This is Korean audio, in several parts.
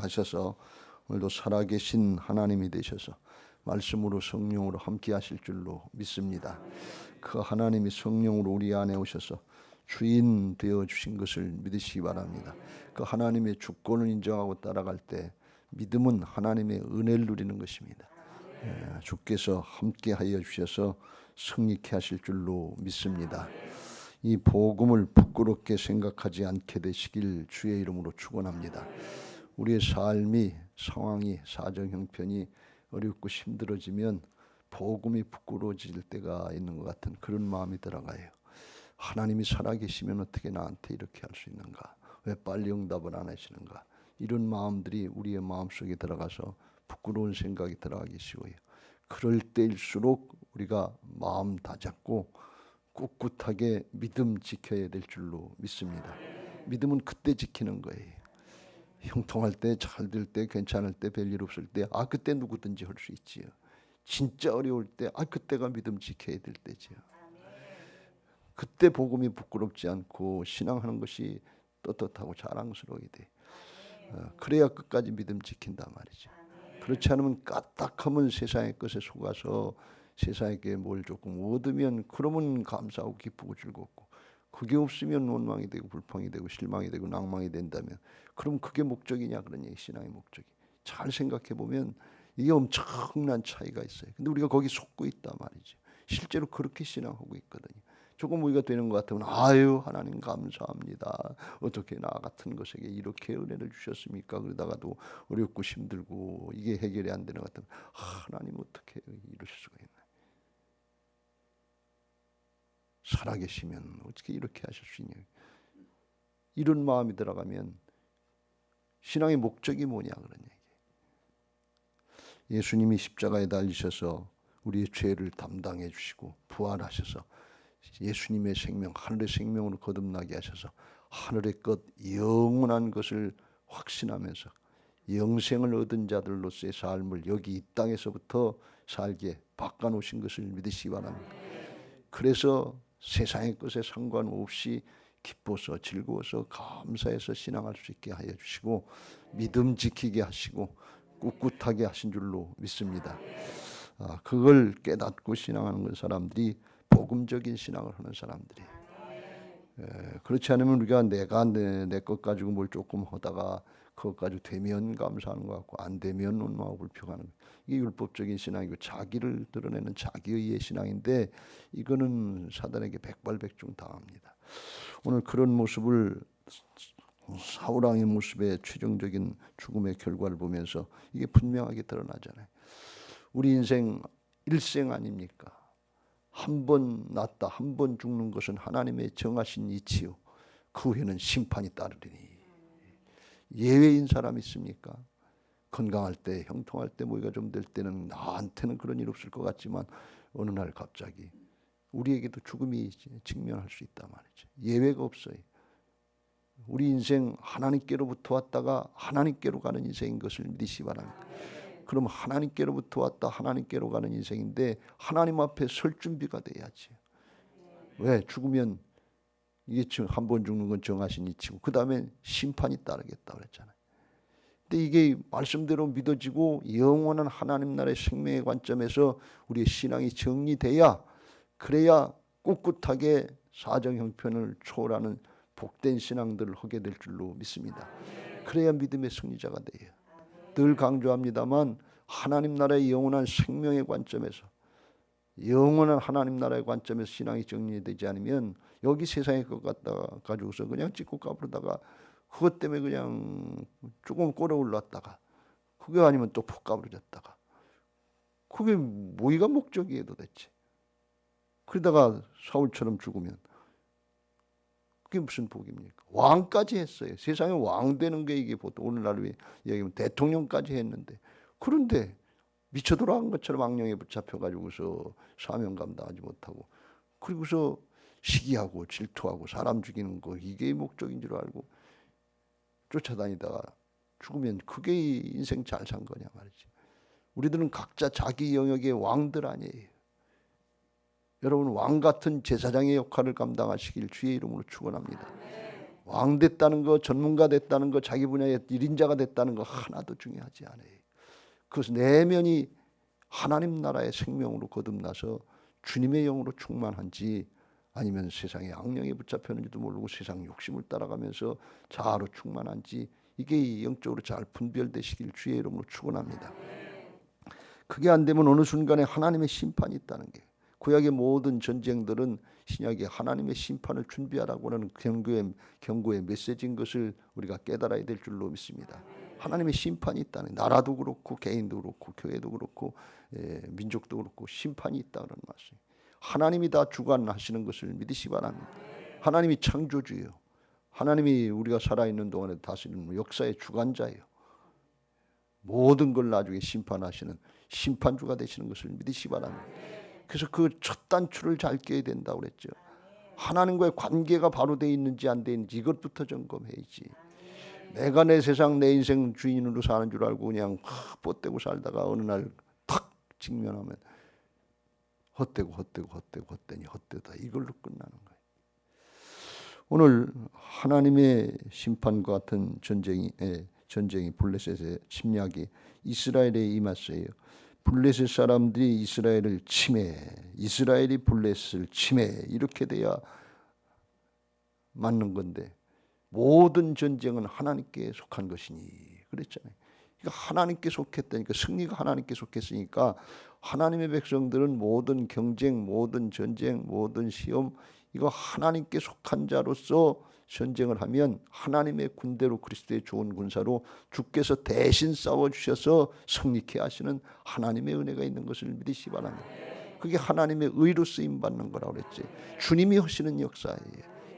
하셔서 오늘도 살아계신 하나님이 되셔서 말씀으로 성령으로 함께 하실 줄로 믿습니다. 그 하나님이 성령으로 우리 안에 오셔서 주인 되어 주신 것을 믿으시기 바랍니다. 그 하나님의 주권을 인정하고 따라갈 때 믿음은 하나님의 은혜를 누리는 것입니다. 주께서 함께 하여 주셔서 승리케 하실 줄로 믿습니다. 이 복음을 부끄럽게 생각하지 않게 되시길 주의 이름으로 축원합니다. 우리의 삶이 상황이 사정 형편이 어렵고 힘들어지면 복음이 부끄러워질 때가 있는 것 같은 그런 마음이 들어가요. 하나님이 살아계시면 어떻게 나한테 이렇게 할 수 있는가? 왜 빨리 응답을 안 하시는가? 이런 마음들이 우리의 마음속에 들어가서 부끄러운 생각이 들어가기 쉬워요. 그럴 때일수록 우리가 마음 다잡고 꿋꿋하게 믿음 지켜야 될 줄로 믿습니다. 믿음은 그때 지키는 거예요. 형통할 때, 잘 될 때, 괜찮을 때, 별일 없을 때, 그때 누구든지 할 수 있지요. 진짜 어려울 때, 그때가 믿음 지켜야 될 때지요. 그때 복음이 부끄럽지 않고 신앙하는 것이 떳떳하고 자랑스러워야 돼. 그래야 끝까지 믿음 지킨단 말이죠. 그렇지 않으면 까딱하면 세상의 것에 속아서 세상에게 뭘 조금 얻으면 그러면 감사하고 기쁘고 즐겁고, 그게 없으면 원망이 되고 불평이 되고 실망이 되고 낭망이 된다면 그럼 그게 목적이냐 그런 얘기. 신앙의 목적이 잘 생각해 보면 이게 엄청난 차이가 있어요. 근데 우리가 거기 속고 있단 말이죠. 실제로 그렇게 신앙하고 있거든요. 조금 우리가 되는 것 같으면 하나님 감사합니다. 어떻게 나 같은 것에게 이렇게 은혜를 주셨습니까? 그러다가도 어렵고 힘들고 이게 해결이 안 되는 것 같으면 하나님 어떻게 이러실 수가 있나? 살아계시면 어떻게 이렇게 하실 수 있냐? 이런 마음이 들어가면 신앙의 목적이 뭐냐 그런 얘기예요. 예수님이 십자가에 달리셔서 우리의 죄를 담당해 주시고 부활하셔서 예수님의 생명, 하늘의 생명으로 거듭나게 하셔서 하늘의 것, 영원한 것을 확신하면서 영생을 얻은 자들로서의 삶을 여기 이 땅에서부터 살게 바꿔놓으신 것을 믿으시기 바랍니다. 그래서 세상의 것에 상관없이 기뻐서 즐거워서 감사해서 신앙할 수 있게 하여 주시고 믿음 지키게 하시고 꿋꿋하게 하신 줄로 믿습니다. 그걸 깨닫고 신앙하는 사람들이 복음적인 신앙을 하는 사람들이. 그렇지 않으면 우리가 내가 내 것 가지고 뭘 조금 하다가 그것 가지고 되면 감사하는 것 같고 안 되면 원망하고 불평하는 것. 이게 율법적인 신앙이고 자기를 드러내는 자기의의 신앙인데 이거는 사단에게 백발백중 당합니다. 오늘 그런 모습을 사울왕의 모습의 최종적인 죽음의 결과를 보면서 이게 분명하게 드러나잖아요. 우리 인생 일생 아닙니까? 한 번 났다 한 번 죽는 것은 하나님의 정하신 이치요 그 후에는 심판이 따르리니. 예외인 사람 있습니까? 건강할 때 형통할 때 뭐가 좀 될 때는 나한테는 그런 일 없을 것 같지만 어느 날 갑자기 우리에게도 죽음이 직면할 수 있단 말이죠. 예외가 없어요. 우리 인생 하나님께로부터 왔다가 하나님께로 가는 인생인 것을 믿으시기 바랍니다. 그럼 하나님께로부터 왔다 하나님께로 가는 인생인데 하나님 앞에 설 준비가 돼야지. 왜? 죽으면 이게 지금 한 번 죽는 건 정하신 이치고 그 다음에 심판이 따르겠다 그랬잖아요. 근데 이게 말씀대로 믿어지고 영원한 하나님 나라의 생명의 관점에서 우리의 신앙이 정리돼야 그래야 꿋꿋하게 사정 형편을 초월하는 복된 신앙들을 하게 될 줄로 믿습니다. 그래야 믿음의 승리자가 돼요. 늘 강조합니다만 하나님 나라의 영원한 생명의 관점에서 영원한 하나님 나라의 관점에서 신앙이 정리되지 않으면 여기 세상의 것 갖다가 가지고서 그냥 찍고 까부르다가 그것 때문에 그냥 조금 꼬려 올랐다가 그게 아니면 또 푹 까부러졌다가 그게 뭐가 목적이에요 도대체. 그러다가 사울처럼 죽으면 그게 무슨 복입니까? 왕까지 했어요. 세상에 왕 되는 게 이게 보통 오늘날로 얘기하면 대통령까지 했는데 그런데 미쳐 돌아간 것처럼 악령에 붙잡혀가지고서 사명 감당하지 못하고 그리고서 시기하고 질투하고 사람 죽이는 거 이게 목적인 줄 알고 쫓아다니다가 죽으면 그게 인생 잘 산 거냐 말이지. 우리들은 각자 자기 영역의 왕들 아니에요. 여러분 왕 같은 제사장의 역할을 감당하시길 주의 이름으로 축원합니다. 왕 됐다는 거, 전문가 됐다는 거, 자기 분야의 1인자가 됐다는 거 하나도 중요하지 않아요. 그래서 내면이 하나님 나라의 생명으로 거듭나서 주님의 영으로 충만한지 아니면 세상의 악령에 붙잡혔는지도 모르고 세상 욕심을 따라가면서 자아로 충만한지 이게 영적으로 잘 분별되시길 주의 이름으로 축원합니다. 그게 안 되면 어느 순간에 하나님의 심판이 있다는 게, 구약의 모든 전쟁들은 신약에 하나님의 심판을 준비하라고 하는 경고의 메시지인 것을 우리가 깨달아야 될 줄로 믿습니다. 하나님의 심판이 있다는, 나라도 그렇고 개인도 그렇고 교회도 그렇고 민족도 그렇고 심판이 있다는 말씀. 하나님이 다 주관하시는 것을 믿으시 바랍니다. 하나님이 창조주예요. 하나님이 우리가 살아있는 동안에 다스리는 역사의 주관자예요. 모든 걸 나중에 심판하시는 심판주가 되시는 것을 믿으시 바랍니다. 그래서 그 첫 단추를 잘 껴야 된다고 그랬죠. 하나님과의 관계가 바로 돼 있는지 안 돼 있는지 이것부터 점검해야지. 내가 내 세상 내 인생 주인으로 사는 줄 알고 그냥 뻗대고 살다가 어느 날 탁 직면하면 헛되니 헛되다 이걸로 끝나는 거예요. 오늘 하나님의 심판과 같은 전쟁이 블레셋의 침략이 이스라엘에 임했어요. 블레셋 사람들이 이스라엘을 침해, 이스라엘이 블레셋을 침해, 이렇게 돼야 맞는 건데 모든 전쟁은 하나님께 속한 것이니 그랬잖아요. 그러니까 하나님께 속했다니까, 승리가 하나님께 속했으니까 하나님의 백성들은 모든 경쟁, 모든 전쟁, 모든 시험 이거 하나님께 속한 자로서 전쟁을 하면 하나님의 군대로, 그리스도의 좋은 군사로 주께서 대신 싸워주셔서 승리케 하시는 하나님의 은혜가 있는 것을 믿으시기 바랍니다. 그게 하나님의 의로 쓰임받는 거라고 그랬지. 주님이 하시는 역사예요.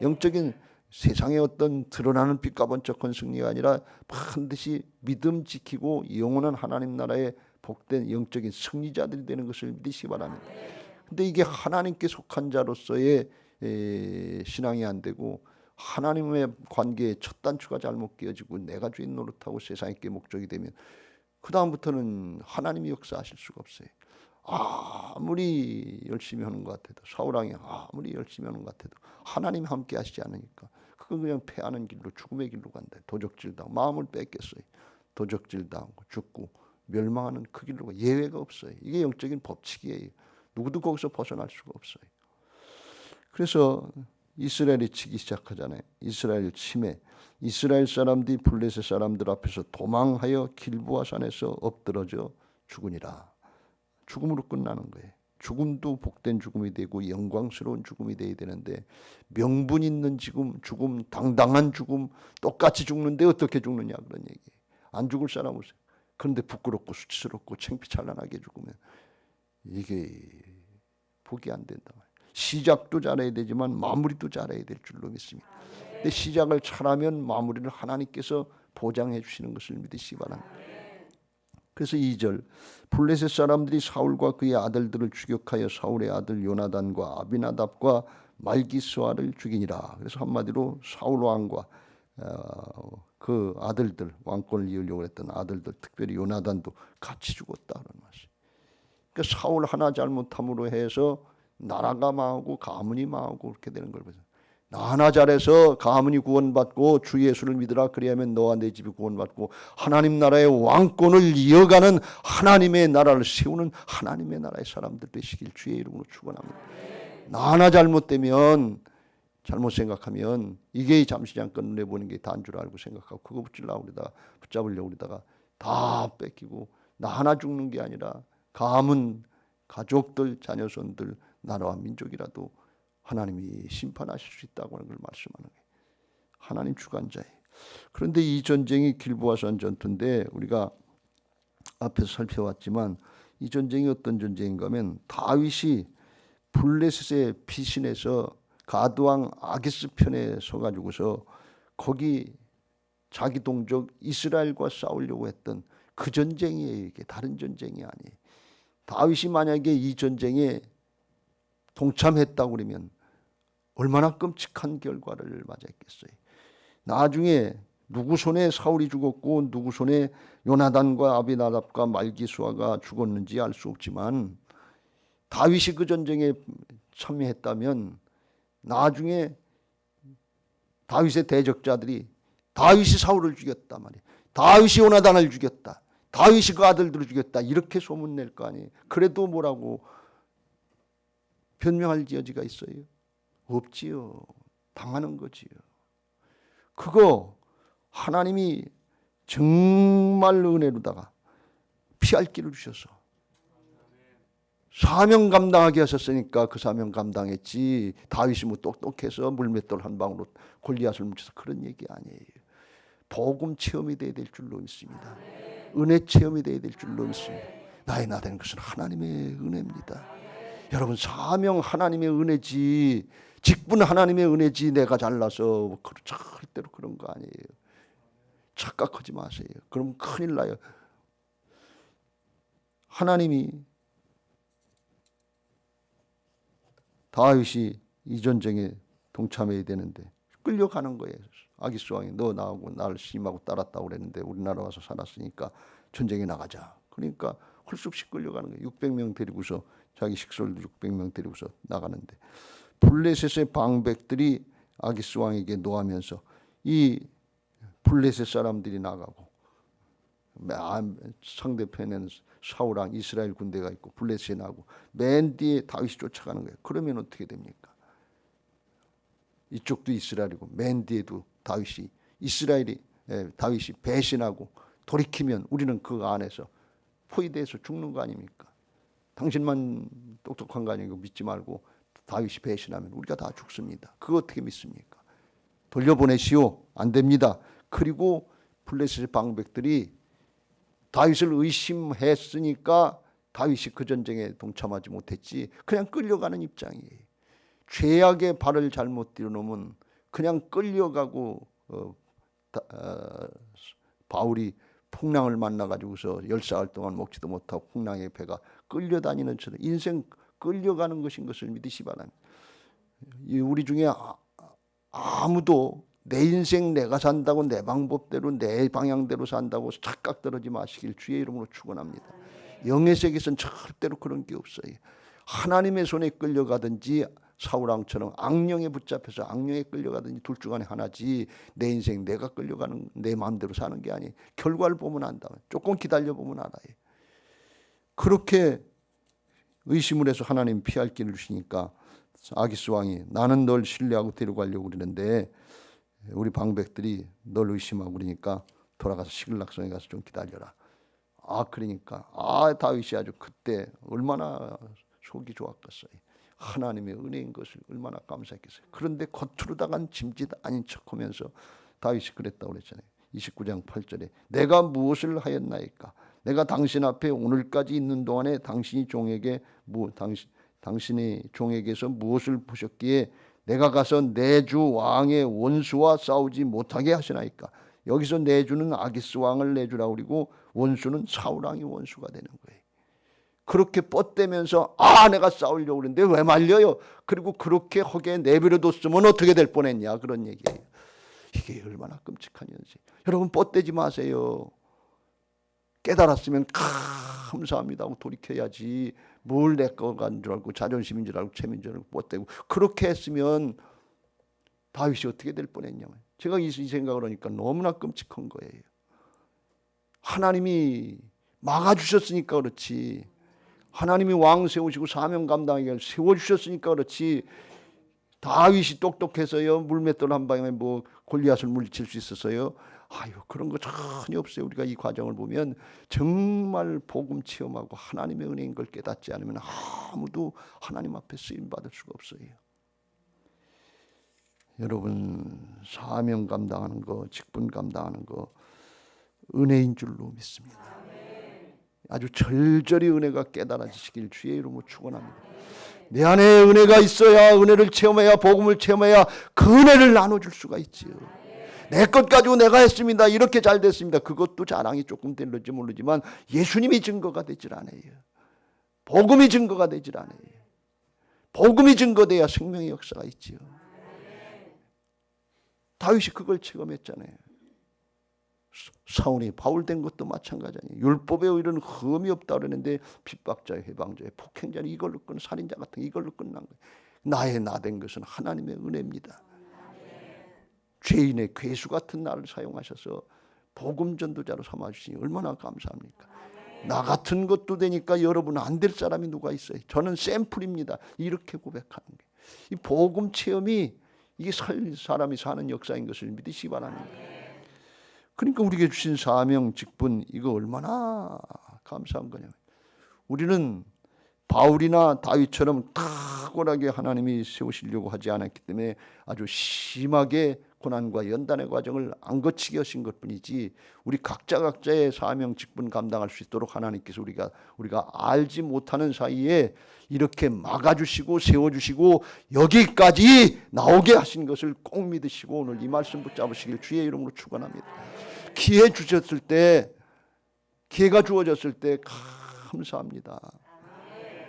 영적인 세상의 어떤 드러나는 빛과 번쩍한 승리가 아니라 반드시 믿음 지키고 영원한 하나님 나라의 복된 영적인 승리자들이 되는 것을 믿으시기 바랍니다. 근데 이게 하나님께 속한 자로서의 신앙이 안 되고 하나님의 관계의 첫 단추가 잘못 끼어지고 내가 주인 노릇하고 세상의 게 목적이 되면 그 다음부터는 하나님이 역사하실 수가 없어요. 아무리 열심히 하는 것 같아도, 사울왕이 아무리 열심히 하는 것 같아도 하나님이 함께 하시지 않으니까 그건 그냥 패하는 길로, 죽음의 길로 간다. 도적질당하고 마음을 뺏겼어요. 도적질당하고 죽고 멸망하는 그 길로 예외가 없어요. 이게 영적인 법칙이에요. 누구도 거기서 벗어날 수가 없어요. 그래서 이스라엘이 치기 시작하잖아요. 이스라엘 침해. 이스라엘 사람들이 블레셋 사람들 앞에서 도망하여 길보아 산에서 엎드러져 죽으니라. 죽음으로 끝나는 거예요. 죽음도 복된 죽음이 되고 영광스러운 죽음이 되어야 되는데 명분 있는 죽음, 당당한 죽음, 똑같이 죽는데 어떻게 죽느냐 그런 얘기예요. 안 죽을 사람 없어요. 그런데 부끄럽고 수치스럽고 창피찬란하게 죽으면 이게 복이 안 된다. 시작도 잘해야 되지만 마무리도 잘해야 될 줄로 믿습니다. 근데 시작을 잘하면 마무리를 하나님께서 보장해 주시는 것을 믿으시기 바랍니다. 그래서 2절, 블레셋 사람들이 사울과 그의 아들들을 추격하여 사울의 아들 요나단과 아비나답과 말기스와를 죽이니라. 그래서 한마디로 사울 왕과 그 아들들, 왕권을 이으려고 했던 아들들, 특별히 요나단도 같이 죽었다는 말씀. 그러니까 사울 하나 잘못함으로 해서 나라가 망하고 가문이 망하고 그렇게 되는 걸 보세요. 나 하나 잘해서 가문이 구원받고 주 예수를 믿으라 그리하면 너와 내 집이 구원받고 하나님 나라의 왕권을 이어가는 하나님의 나라를 세우는 하나님의 나라의 사람들 되시길 주의 이름으로 축원합니다. 나 하나 잘못되면, 잘못 생각하면 이게 잠시 잠깐 눈에 보는 게 다인 줄 알고 생각하고 그거 붙잡으려고 그러다가 다 뺏기고 나 하나 죽는 게 아니라 가문, 가족들, 자녀손들, 나라와 민족이라도 하나님이 심판하실 수 있다고 하는 걸 말씀하는 거예요. 하나님 주관자예요. 그런데 이 전쟁이 길보아산 전투인데 우리가 앞에서 살펴봤지만 이 전쟁이 어떤 전쟁인가 하면 다윗이 블레셋의 피신해서 가드왕 아기스 편에 서가지고서 거기 자기 동족 이스라엘과 싸우려고 했던 그 전쟁이에요. 이게 다른 전쟁이 아니에요. 다윗이 만약에 이 전쟁에 동참했다고 그러면 얼마나 끔찍한 결과를 맞았겠어요. 나중에 누구 손에 사울이 죽었고 누구 손에 요나단과 아비나답과 말기수아가 죽었는지 알 수 없지만 다윗이 그 전쟁에 참여했다면 나중에 다윗의 대적자들이 다윗이 사울을 죽였단 말이에요. 다윗이 요나단을 죽였다. 다윗이 그 아들들을 죽였다. 이렇게 소문낼 거 아니에요. 그래도 뭐라고 변명할 여지가 있어요? 없지요. 당하는 거지요. 그거 하나님이 정말 은혜로다가 피할 길을 주셔서 사명 감당하게 하셨으니까 그 사명 감당했지. 다윗이 뭐 똑똑해서 물맷돌 한 방으로 골리앗을 묻혀서 그런 얘기 아니에요. 복음 체험이 돼야 될 줄로 믿습니다. 은혜 체험이 돼야 될 줄로 믿습니다. 나의 나되는 것은 하나님의 은혜입니다. 여러분, 사명 하나님의 은혜지, 직분 하나님의 은혜지, 내가 잘나서 절대로 그런 거 아니에요. 착각하지 마세요. 그럼 큰일 나요. 하나님이 다윗이 이 전쟁에 동참해야 되는데 끌려가는 거예요. 아기스 왕이 너 나하고 나를 심하고 따랐다고 그랬는데 우리나라 와서 살았으니까 전쟁에 나가자. 그러니까 할 수 없이 끌려가는 거예요. 600명 데리고서, 자기 식솔도 600명 데리고서 나가는데 블레셋의 방백들이 아기스 왕에게 노하면서 이 블레셋 사람들이 나가고 상대편에는 사울왕 이스라엘 군대가 있고 블레셋이 나고 맨 뒤에 다윗이 쫓아가는 거예요. 그러면 어떻게 됩니까? 이쪽도 이스라엘이고 맨 뒤에도 다윗이 다윗이 배신하고 돌이키면 우리는 그 안에서 포위돼서 죽는 거 아닙니까? 당신만 똑똑한 거 아니고 믿지 말고 다윗이 배신하면 우리가 다 죽습니다. 그거 어떻게 믿습니까? 돌려보내시오. 안 됩니다. 그리고 블레셋의 방백들이 다윗을 의심했으니까 다윗이 그 전쟁에 동참하지 못했지, 그냥 끌려가는 입장이에요. 죄악의 발을 잘못 들여놓으면 그냥 끌려가고 바울이 풍랑을 만나가지고서 10사흘 동안 먹지도 못하고 풍랑의 배가 끌려다니는 처럼 인생 끌려가는 것인 것을 믿으시 바랍니다. 우리 중에 아무도 내 인생 내가 산다고 내 방법대로 내 방향대로 산다고 착각 떨어지 마시길 주의 이름으로 축원합니다. 영의 세계에서는 절대로 그런 게 없어요. 하나님의 손에 끌려가든지 사울왕처럼 악령에 붙잡혀서 악령에 끌려가든지 둘 중 안에 하나지, 내 인생 내가 끌려가는 내 마음대로 사는 게 아니에요. 결과를 보면 안다. 조금 기다려보면 알아요. 그렇게 의심을 해서 하나님 피할 길을 주시니까 아기스 왕이 나는 널 신뢰하고 데려가려고 그러는데 우리 방백들이 널 의심하고 그러니까 돌아가서 시글락성에 가서 좀 기다려라. 그러니까 다윗이 아주 그때 얼마나 속이 좋았겠어요. 하나님의 은혜인 것을 얼마나 감사했겠어요. 그런데 겉으로다간 짐짓 아닌 척하면서 다윗이 그랬다고 그랬잖아요. 29장 8절에 내가 무엇을 하였나이까? 내가 당신 앞에 오늘까지 있는 동안에 당신이 종에게 당신의 종에게서 무엇을 보셨기에 내가 가서 내 주 왕의 원수와 싸우지 못하게 하시나이까? 여기서 내 주는 아기스 왕을 내주라고 그리고 원수는 사울 왕이 원수가 되는 거예요. 그렇게 뻗대면서 내가 싸우려고 그랬는데 왜 말려요? 그리고 그렇게 허게 내버려뒀으면 어떻게 될 뻔했냐, 그런 얘기예요. 이게 얼마나 끔찍한 현실. 여러분, 뻗대지 마세요. 깨달았으면 감사합니다 하고 돌이켜야지. 뭘 내 거간 줄 알고 자존심인 줄 알고 체민 줄 알고 뻗대고 그렇게 했으면 다윗이 어떻게 될 뻔했냐면, 제가 이 생각을 하니까 너무나 끔찍한 거예요. 하나님이 막아주셨으니까 그렇지, 하나님이 왕 세우시고 사명 감당하게 세워주셨으니까 그렇지, 다윗이 똑똑해서요 물맷돌 한 방에 뭐 골리앗을 물리칠 수 있어서요? 그런 거 전혀 없어요. 우리가 이 과정을 보면 정말 복음 체험하고 하나님의 은혜인 걸 깨닫지 않으면 아무도 하나님 앞에 쓰임 받을 수가 없어요. 여러분, 사명 감당하는 거, 직분 감당하는 거 은혜인 줄로 믿습니다. 아주 절절히 은혜가 깨달아지시길 주의 이름으로 축원합니다. 내 안에 은혜가 있어야, 은혜를 체험해야, 복음을 체험해야 그 은혜를 나눠줄 수가 있지요. 내 것 가지고 내가 했습니다, 이렇게 잘 됐습니다, 그것도 자랑이 조금 될지 모르지만 예수님이 증거가 되질 않아요. 복음이 증거가 되질 않아요. 복음이 증거돼야 생명의 역사가 있지요. 다윗이 그걸 체험했잖아요. 사울이 바울 된 것도 마찬가지 아니에요. 율법에 이런 흠이 없다 그러는데 핍박자에 해방자에 폭행자는 이걸로 끝, 살인자 같은 이걸로 끝난 거예요. 나의 나 된 것은 하나님의 은혜입니다. 죄인의 괴수 같은 나를 사용하셔서 복음 전도자로 삼아주시니 얼마나 감사합니까? 나 같은 것도 되니까 여러분 안 될 사람이 누가 있어요? 저는 샘플입니다. 이렇게 고백하는 게. 이 복음 체험이 이게 사람이 사는 역사인 것을 믿으시기 바랍니다. 그러니까 우리에게 주신 사명, 직분 이거 얼마나 감사한 거냐면 우리는 바울이나 다윗처럼 탁월하게 하나님이 세우시려고 하지 않았기 때문에 아주 심하게 고난과 연단의 과정을 안 거치게 하신 것뿐이지 우리 각자의 사명 직분 감당할 수 있도록 하나님께서 우리가 알지 못하는 사이에 이렇게 막아주시고 세워주시고 여기까지 나오게 하신 것을 꼭 믿으시고 오늘 이 말씀 붙잡으시길 주의 이름으로 축원합니다. 기회 주셨을 때, 기회가 주어졌을 때 감사합니다.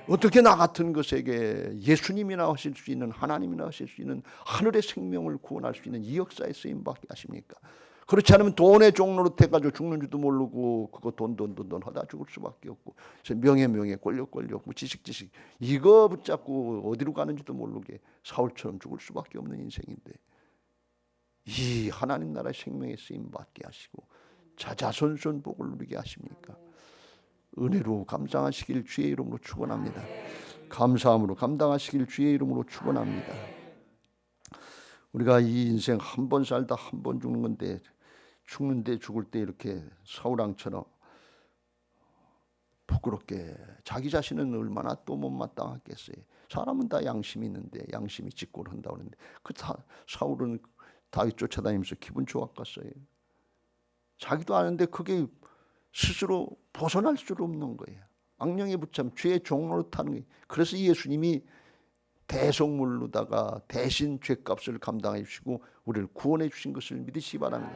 어떻게 나 같은 것에게 예수님이나 하실 수 있는 하나님이나 하실 수 있는 하늘의 생명을 구원할 수 있는 이 역사에 쓰임받게 하십니까? 그렇지 않으면 돈의 종로로 돼가지고 죽는 줄도 모르고 그거 돈 하다 죽을 수밖에 없고 명예 권력 뭐 지식 이거 붙잡고 어디로 가는지도 모르게 사울처럼 죽을 수밖에 없는 인생인데 이 하나님 나라의 생명에 쓰임받게 하시고 자자손손 복을 누리게 하십니까? 은혜로 감당하시길 주의 이름으로 축원합니다. 감사함으로 감당하시길 주의 이름으로 축원합니다. 우리가 이 인생 한 번 살다 한 번 죽는 건데 죽는데 죽을 때 이렇게 사울왕처럼 부끄럽게 자기 자신은 얼마나 또 못마땅하겠어요. 사람은 다 양심이 있는데 양심이 직고를 한다고 하는데 사울은 다윗 쫓아다니면서 기분 좋았겠어요. 자기도 아는데 그게 스스로 벗어날 수 없는 거예요. 악령에 붙잡힌 죄의 종로로 타는 거예요. 그래서 예수님이 대속물로다가 대신 죄값을 감당해 주시고 우리를 구원해 주신 것을 믿으시기 바랍니다.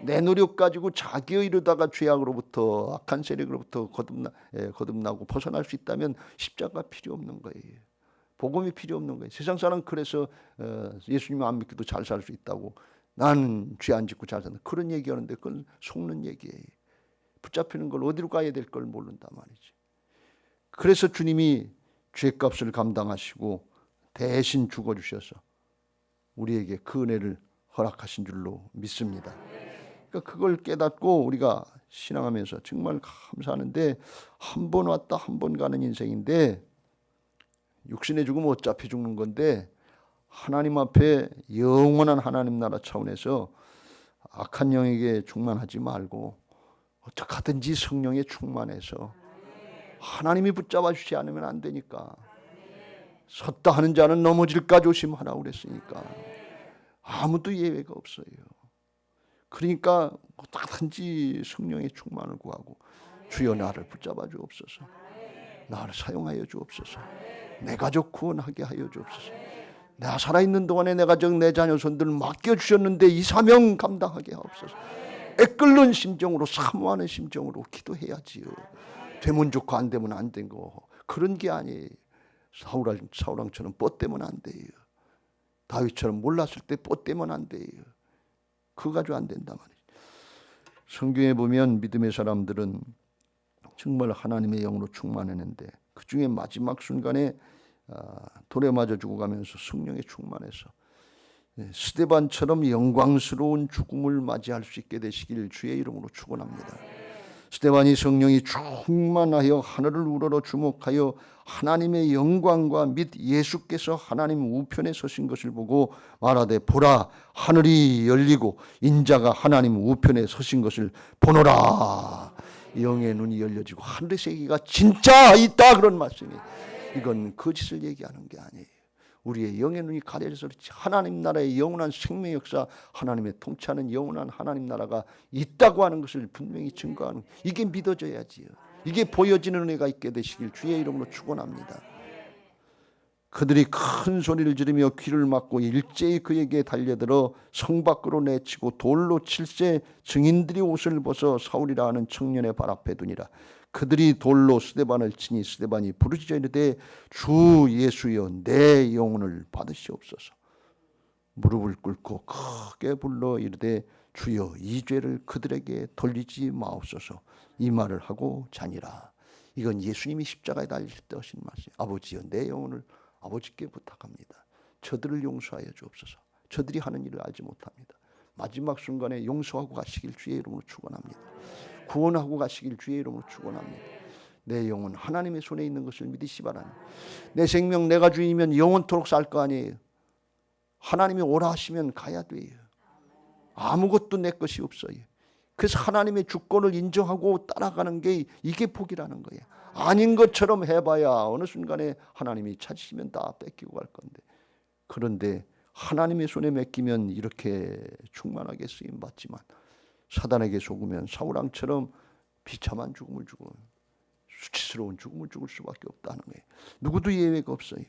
내 노력 가지고 자기의 이르다가 죄악으로부터 악한 세력으로부터 거듭나고 벗어날 수 있다면 십자가 필요 없는 거예요. 복음이 필요 없는 거예요. 세상 사람 그래서 예수님 안 믿기도 잘 살 수 있다고 나는 죄 안 짓고 잘 산다 그런 얘기하는데 그건 속는 얘기예요. 붙잡히는 걸 어디로 가야 될 걸 모른단 말이지. 그래서 주님이 죄값을 감당하시고 대신 죽어주셔서 우리에게 그 은혜를 허락하신 줄로 믿습니다. 그러니까 그걸 깨닫고 우리가 신앙하면서 정말 감사하는데 한 번 왔다 한 번 가는 인생인데 육신의 죽으면 어차피 죽는 건데 하나님 앞에 영원한 하나님 나라 차원에서 악한 영에게 충만하지 말고 어떻게 하든지 성령에 충만해서 하나님이 붙잡아 주지 않으면 안 되니까 섰다 하는 자는 넘어질까 조심하라 그랬으니까 아무도 예외가 없어요. 그러니까 어떻게든지 성령의 충만을 구하고 주여 나를 붙잡아 주옵소서. 나를 사용하여 주옵소서. 내 가족 구원하게 하여 주옵소서. 내가 살아있는 동안에 내 가족 내 자녀손들 맡겨주셨는데 이 사명 감당하게 하옵소서. 애끓는 심정으로 사모하는 심정으로 기도해야지요. 되면 좋고 안 되면 안 된 거 그런 게 아니에요. 사울왕처럼 뻗대면 안 돼요. 다윗처럼 몰랐을 때 뻗대면 안 돼요. 그거 가지고 안 된단 말이에요. 성경에 보면 믿음의 사람들은 정말 하나님의 영으로 충만했는데 그 중에 마지막 순간에 돌에 맞아 죽어가면서 성령에 충만해서 스데반처럼 영광스러운 죽음을 맞이할 수 있게 되시길 주의 이름으로 축원합니다. 스데반이 성령이 충만하여 하늘을 우러러 주목하여 하나님의 영광과 및 예수께서 하나님 우편에 서신 것을 보고 말하되 보라 하늘이 열리고 인자가 하나님 우편에 서신 것을 보노라. 영의 눈이 열려지고 하늘의 세계가 진짜 있다 그런 말씀이. 이건 거짓을 얘기하는 게 아니에요. 우리의 영의 눈이 가려져서 하나님 나라의 영원한 생명 역사 하나님의 통치하는 영원한 하나님 나라가 있다고 하는 것을 분명히 증거하는 이게 믿어져야지요. 이게 보여지는 은혜가 있게 되시길 주의 이름으로 축원합니다. 그들이 큰 소리를 지르며 귀를 막고 일제히 그에게 달려들어 성 밖으로 내치고 돌로 칠세 증인들이 옷을 벗어 사울이라 하는 청년의 발 앞에 두니라. 그들이 돌로 스데반을 치니 스데반이 부르짖어 이르되 주 예수여 내 영혼을 받으시옵소서. 무릎을 꿇고 크게 불러 이르되 주여 이 죄를 그들에게 돌리지 마옵소서. 이 말을 하고 자니라. 이건 예수님이 십자가에 달리실 때 하신 말씀. 아버지여 내 영혼을 아버지께 부탁합니다. 저들을 용서하여 주옵소서. 저들이 하는 일을 알지 못합니다. 마지막 순간에 용서하고 가시길 주의 이름으로 축원합니다. 구원하고 가시길 주의 이름으로 축원합니다. 내 영혼 하나님의 손에 있는 것을 믿으시 바랍니다. 내 생명 내가 주인이면 영원토록 살 거 아니에요. 하나님이 오라 하시면 가야 돼요. 아무것도 내 것이 없어요. 그래서 하나님의 주권을 인정하고 따라가는 게 이게 복이라는 거예요. 아닌 것처럼 해봐야 어느 순간에 하나님이 찾으시면 다 뺏기고 갈 건데, 그런데 하나님의 손에 맡기면 이렇게 충만하게 쓰임받지만 사단에게 속으면 사울왕처럼 비참한 죽음을 죽어 수치스러운 죽음을 죽을 수밖에 없다는 거예요. 누구도 예외가 없어요.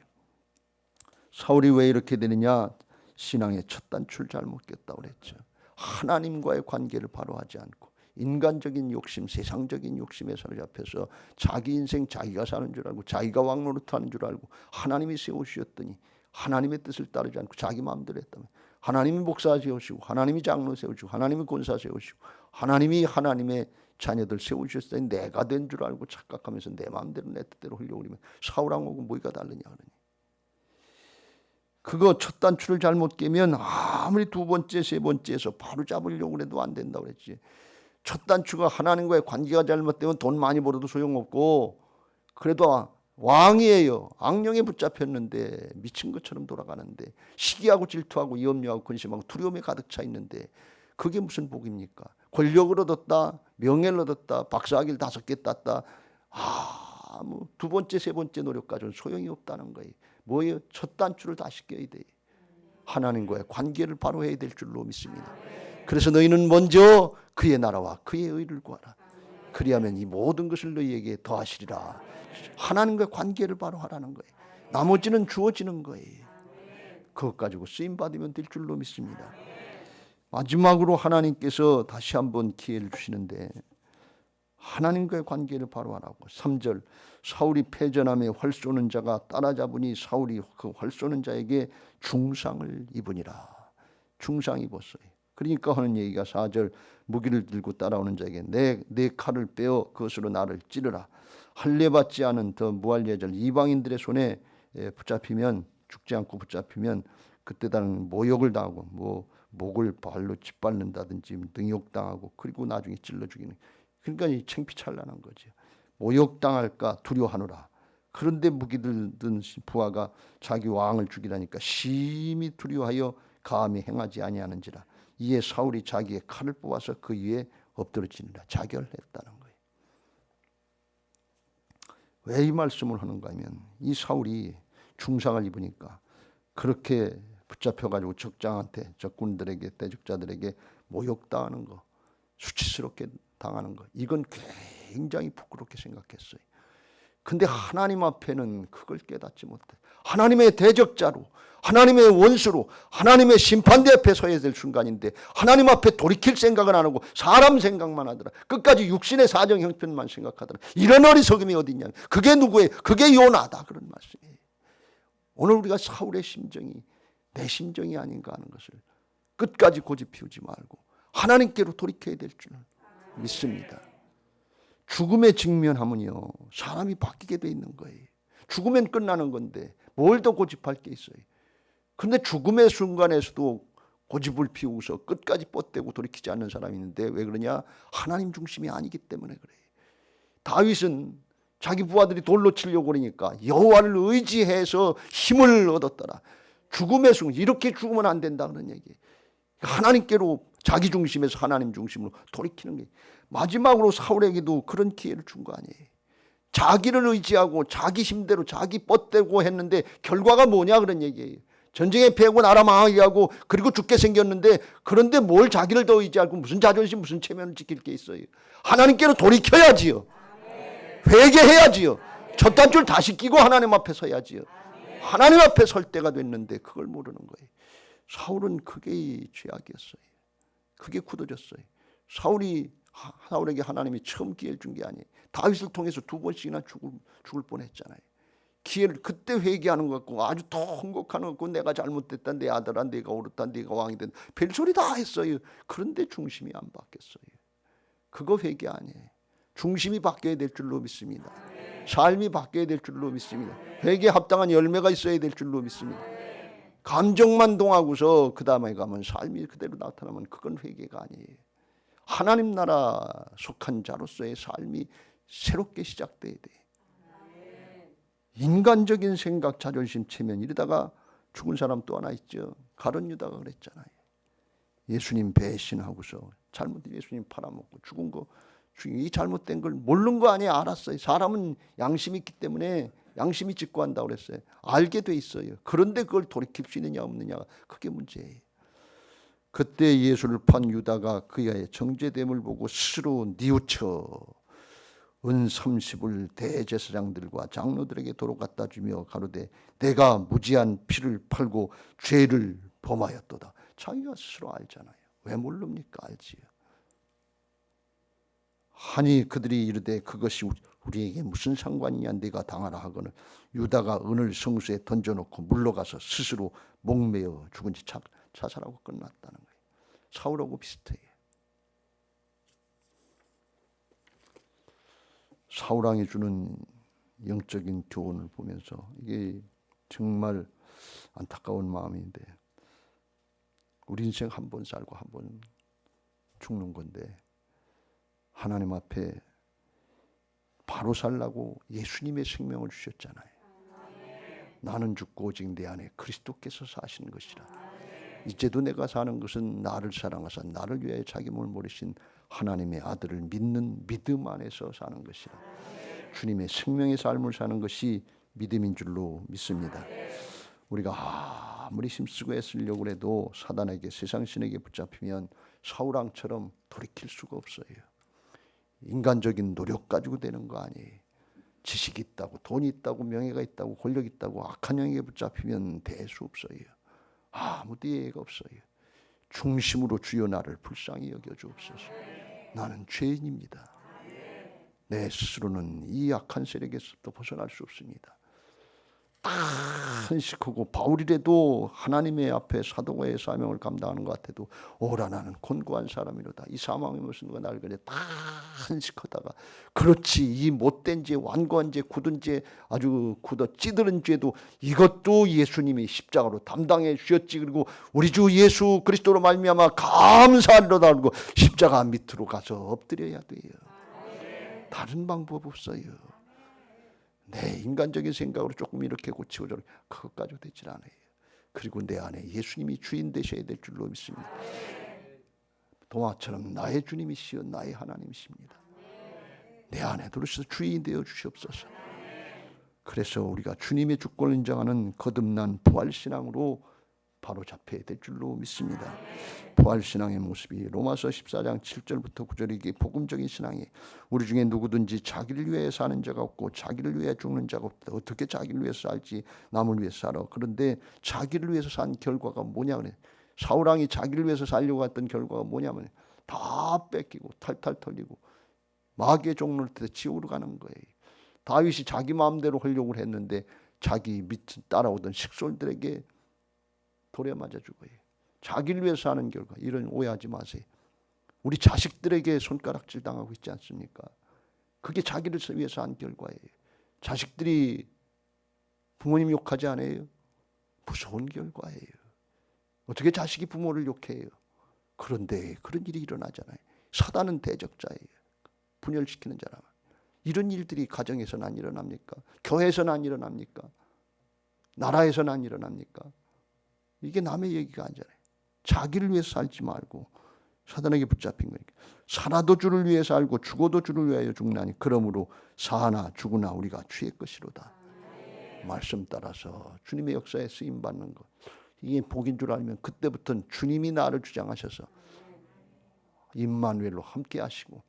사울이 왜 이렇게 되느냐? 신앙의 첫 단추를 잘못 꼈다고 그랬죠. 하나님과의 관계를 바로 하지 않고 인간적인 욕심, 세상적인 욕심에 사로잡혀서 자기 인생 자기가 사는 줄 알고 자기가 왕노릇하는 줄 알고 하나님이 세우셨더니 하나님의 뜻을 따르지 않고 자기 마음대로 했다면, 하나님이 목사 세우시고 하나님이 장로 세우시고 하나님이 권사 세우시고 하나님이 하나님의 자녀들 세우셨으니 내가 된 줄 알고 착각하면서 내 마음대로 내 뜻대로 흘려버리면 사울왕하고 뭐가 다르냐 그러니. 그거 첫 단추를 잘못 깨면 아무리 두 번째 세 번째에서 바로 잡으려고 해도 안 된다고 그랬지. 첫 단추가 하나님과의 관계가 잘못되면 돈 많이 벌어도 소용없고, 그래도 왕이에요. 악령에 붙잡혔는데 미친 것처럼 돌아가는데, 시기하고 질투하고 염려하고 근심하고 두려움에 가득 차 있는데 그게 무슨 복입니까? 권력을 얻었다, 명예를 얻었다, 박사학위를 5개 땄다, 뭐 두 번째 세 번째 노력 가지고는 소용이 없다는 거예요. 뭐예요? 첫 단추를 다시 껴야 돼요. 하나님과의 관계를 바로 해야 될 줄로 믿습니다. 그래서 너희는 먼저 그의 나라와 그의 의를 구하라. 그리하면 이 모든 것을 너희에게 더하시리라. 하나님과의 관계를 바로 하라는 거예요. 나머지는 주어지는 거예요. 그것 가지고 쓰임받으면 될 줄로 믿습니다. 마지막으로 하나님께서 다시 한번 기회를 주시는데, 하나님과의 관계를 바로 하라고. 3절, 사울이 패전함에 활 쏘는 자가 따라잡으니 사울이 그 활 쏘는 자에게 중상을 입으니라. 중상 입었어요. 그러니까 하는 얘기가 4절, 무기를 들고 따라오는 자에게 내 칼을 빼어 그것으로 나를 찌르라. 할례받지 않은 더 무할례절 이방인들의 손에 붙잡히면, 죽지 않고 붙잡히면 그때 당은 모욕을 당하고 뭐 목을 발로 짓밟는다든지 능욕당하고, 그리고 나중에 찔러 죽이는. 그러니까 이 창피찬란한 거죠. 모욕당할까 두려워하노라. 그런데 무기를 든 부하가 자기 왕을 죽이라니까 심히 두려워하여 감히 행하지 아니하는지라. 이에 사울이 자기의 칼을 뽑아서 그 위에 엎드러지니라. 자결했다는 거예요. 왜 이 말씀을 하는가 하면, 이 사울이 중상을 입으니까 그렇게 붙잡혀가지고 적장한테, 적군들에게, 대적자들에게 모욕당하는 거, 수치스럽게 당하는 거, 이건 굉장히 부끄럽게 생각했어요. 근데 하나님 앞에는 그걸 깨닫지 못해. 하나님의 대적자로, 하나님의 원수로, 하나님의 심판대 앞에 서야 될 순간인데 하나님 앞에 돌이킬 생각은 안 하고 사람 생각만 하더라. 끝까지 육신의 사정 형편만 생각하더라. 이런 어리석음이 어딨냐. 그게 누구예요? 그게 요나다. 그런 말씀이에요. 오늘 우리가 사울의 심정이 내 심정이 아닌가 하는 것을 끝까지 고집 피우지 말고 하나님께로 돌이켜야 될 줄 믿습니다. 죽음에 직면하면요, 사람이 바뀌게 돼 있는 거예요. 죽으면 끝나는 건데 뭘 더 고집할 게 있어요. 그런데 죽음의 순간에서도 고집을 피우고서 끝까지 뻗대고 돌이키지 않는 사람이 있는데, 왜 그러냐? 하나님 중심이 아니기 때문에 그래요. 다윗은 자기 부하들이 돌로 치려고 그러니까 여호와를 의지해서 힘을 얻었더라. 죽음의 순간, 이렇게 죽으면 안 된다 그런 얘기예요. 하나님께로, 자기 중심에서 하나님 중심으로 돌이키는 게, 마지막으로 사울에게도 그런 기회를 준 거 아니에요. 자기를 의지하고 자기 힘대로 자기 뻗대고 했는데 결과가 뭐냐 그런 얘기예요. 전쟁에 패고 나라 망하게 하고 그리고 죽게 생겼는데, 그런데 뭘 자기를 더 의지하고 무슨 자존심 무슨 체면을 지킬 게 있어요. 하나님께로 돌이켜야지요. 회개해야지요. 첫 단추를 다시 끼고 하나님 앞에 서야지요. 하나님 앞에 설 때가 됐는데 그걸 모르는 거예요. 사울은 그게 죄악이었어요. 그게 굳어졌어요. 사울에게 하나님이 처음 기회를 준 게 아니에요. 다윗을 통해서 2번씩이나 죽을 뻔했잖아요. 기회를 그때 회개하는 것 같고 아주 더 흥곡하는 것 같고, 내가 잘못됐다, 내 아들아 내가 옳았다, 내가 왕이 된다, 별소리 다 했어요. 그런데 중심이 안 바뀌었어요. 그거 회개 아니에요. 중심이 바뀌어야 될 줄로 믿습니다. 삶이 바뀌어야 될 줄로 믿습니다. 회개에 합당한 열매가 있어야 될 줄로 믿습니다. 감정만 동하고서 그 다음에 가면 삶이 그대로 나타나면 그건 회개가 아니에요. 하나님 나라 속한 자로서의 삶이 새롭게 시작돼야 돼. 인간적인 생각, 자존심 체면 이러다가 죽은 사람 또 하나 있죠. 가룟 유다가 그랬잖아요. 예수님 배신하고서 잘못 예수님 팔아먹고 죽은 거, 이 잘못된 걸 모르는 거 아니에요. 알았어요. 사람은 양심이 있기 때문에 양심이 직구한다고 그랬어요. 알게 돼 있어요. 그런데 그걸 돌이킬 수 있느냐 없느냐가 그게 문제예요. 그때 예수를 판 유다가 그의 정죄됨을 보고 스스로 뉘우쳐 은 30을 대제사장들과 장로들에게 도로 갖다 주며 가로되 내가 무지한 피를 팔고 죄를 범하였도다. 자기가 스스로 알잖아요. 왜 모릅니까? 알지요. 하니 그들이 이르되 그것이 우리에게 무슨 상관이냐 네가 당하라 하거늘 유다가 은을 성수에 던져놓고 물러가서 스스로 목매어 죽은 지 자살하고 끝났다는 거예요. 사울하고 비슷해요. 사울왕이 주는 영적인 교훈을 보면서 이게 정말 안타까운 마음인데 우리 인생 한 번 살고 한 번 죽는 건데 하나님 앞에 바로 살라고 예수님의 생명을 주셨잖아요. 나는 죽고 오직 내 안에 그리스도께서 사시는 것이라. 이제도 내가 사는 것은 나를 사랑하사 나를 위하여 자기 몸을 버리신 하나님의 아들을 믿는 믿음 안에서 사는 것이라. 주님의 생명의 삶을 사는 것이 믿음인 줄로 믿습니다. 우리가 아무리 힘쓰고 애쓰려고 해도 사단에게 세상 신에게 붙잡히면 사울왕처럼 돌이킬 수가 없어요. 인간적인 노력 가지고 되는 거 아니에요. 지식이 있다고 돈이 있다고 명예가 있다고 권력이 있다고 악한 영에게 붙잡히면 될 수 없어요. 아무 예외가 없어요. 중심으로 주여 나를 불쌍히 여겨주옵소서. 나는 죄인입니다. 내 스스로는 이 악한 세력에서부터 벗어날 수 없습니다. 다 한식하고 바울이라도 하나님의 앞에 사도가의 사명을 감당하는 것 같아도 오라 나는 곤고한 사람이로다. 이 사망의 무슨 누가 나를 그래 다 한식하다가 그렇지 이 못된 죄 완고한 죄 굳은 죄 아주 굳어 찌드는 죄도 이것도 예수님이 십자가로 담당해 주셨지. 그리고 우리 주 예수 그리스도로 말미암아 감사하리로다 하고 십자가 밑으로 가서 엎드려야 돼요. 다른 방법 없어요. 내 인간적인 생각으로 조금 이렇게 고치고 저렇게 그것 가지고 되질 않아요. 그리고 내 안에 예수님이 주인 되셔야 될 줄로 믿습니다. 동화처럼 나의 주님이시여 나의 하나님이십니다. 내 안에 들어오셔서 주인 되어 주시옵소서. 그래서 우리가 주님의 주권을 인정하는 거듭난 부활신앙으로 바로 잡혀야 될 줄로 믿습니다. 부활신앙의 모습이 로마서 14장 7절부터 9절 이게 복음적인 신앙이 우리 중에 누구든지 자기를 위해 사는 자가 없고 자기를 위해 죽는 자가 없다. 어떻게 자기를 위해서 살지 남을 위해서 살아. 그런데 자기를 위해서 산 결과가 뭐냐 그래. 사울왕이 자기를 위해서 살려고 했던 결과가 뭐냐면 다 뺏기고 탈탈 털리고 마귀의 종로를 지옥으로 가는 거예요. 다윗이 자기 마음대로 하려고 했는데 자기 밑 따라오던 식솔들에게 돌에 맞아 죽어요. 자기를 위해서 하는 결과 이런 오해하지 마세요. 우리 자식들에게 손가락질 당하고 있지 않습니까? 그게 자기를 위해서 한 결과예요. 자식들이 부모님 욕하지 않아요? 무서운 결과예요. 어떻게 자식이 부모를 욕해요? 그런데 그런 일이 일어나잖아요. 사단은 대적자예요. 분열시키는 자라. 이런 일들이 가정에서는 안 일어납니까? 교회에서는 안 일어납니까? 나라에서는 안 일어납니까? 이게 남의 얘기가 아니잖아요. 자기를 위해서 살지 말고 사단에게 붙잡힌 거니까. 살아도 주를 위해 살고 죽어도 주를 위하여 죽나니 그러므로 사나 죽으나 우리가 주의 것이로다. 말씀 따라서 주님의 역사에 쓰임받는 것. 이게 복인 줄 알면 그때부터는 주님이 나를 주장하셔서 임마누엘로 함께 하시고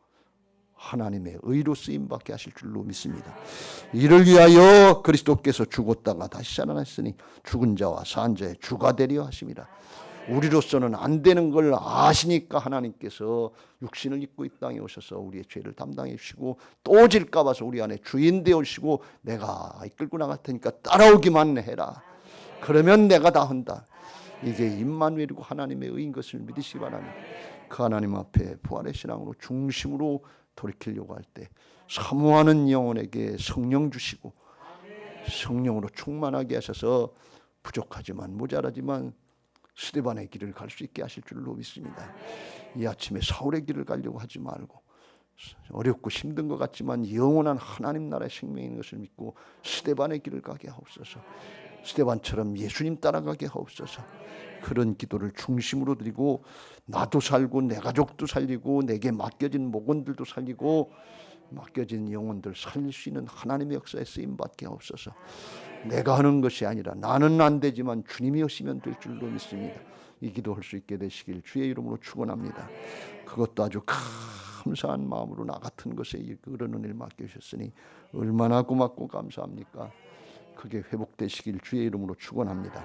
하나님의 의로 쓰임받게 하실 줄로 믿습니다. 이를 위하여 그리스도께서 죽었다가 다시 살아났으니 죽은 자와 산 자의 주가 되려 하심이라. 우리로서는 안 되는 걸 아시니까 하나님께서 육신을 입고 이 땅에 오셔서 우리의 죄를 담당해 주시고 또 질까 봐서 우리 안에 주인 되어주시고 내가 이끌고 나갈 테니까 따라오기만 해라. 그러면 내가 다 한다. 이게 임마누엘이고 하나님의 의인 것을 믿으시기 바랍니다. 그 하나님 앞에 부활의 신앙으로 중심으로 돌이키려고 할 때 사모하는 영혼에게 성령 주시고 성령으로 충만하게 하셔서 부족하지만 모자라지만 스데반의 길을 갈 수 있게 하실 줄로 믿습니다. 이 아침에 사울의 길을 가려고 하지 말고 어렵고 힘든 것 같지만 영원한 하나님 나라의 생명이 있는 것을 믿고 스데반의 길을 가게 하옵소서. 스데반처럼 예수님 따라가게 하옵소서. 그런 기도를 중심으로 드리고 나도 살고 내 가족도 살리고 내게 맡겨진 목원들도 살리고 맡겨진 영혼들 살릴 수 있는 하나님의 역사에 쓰임받게 하옵소서. 내가 하는 것이 아니라 나는 안 되지만 주님이 하시면 될 줄로 믿습니다. 이 기도할 수 있게 되시길 주의 이름으로 축원합니다. 그것도 아주 감사한 마음으로 나 같은 것에 그런 은혜를 맡겨주셨으니 얼마나 고맙고 감사합니까. 그게 회복되시길 주의 이름으로 축원합니다.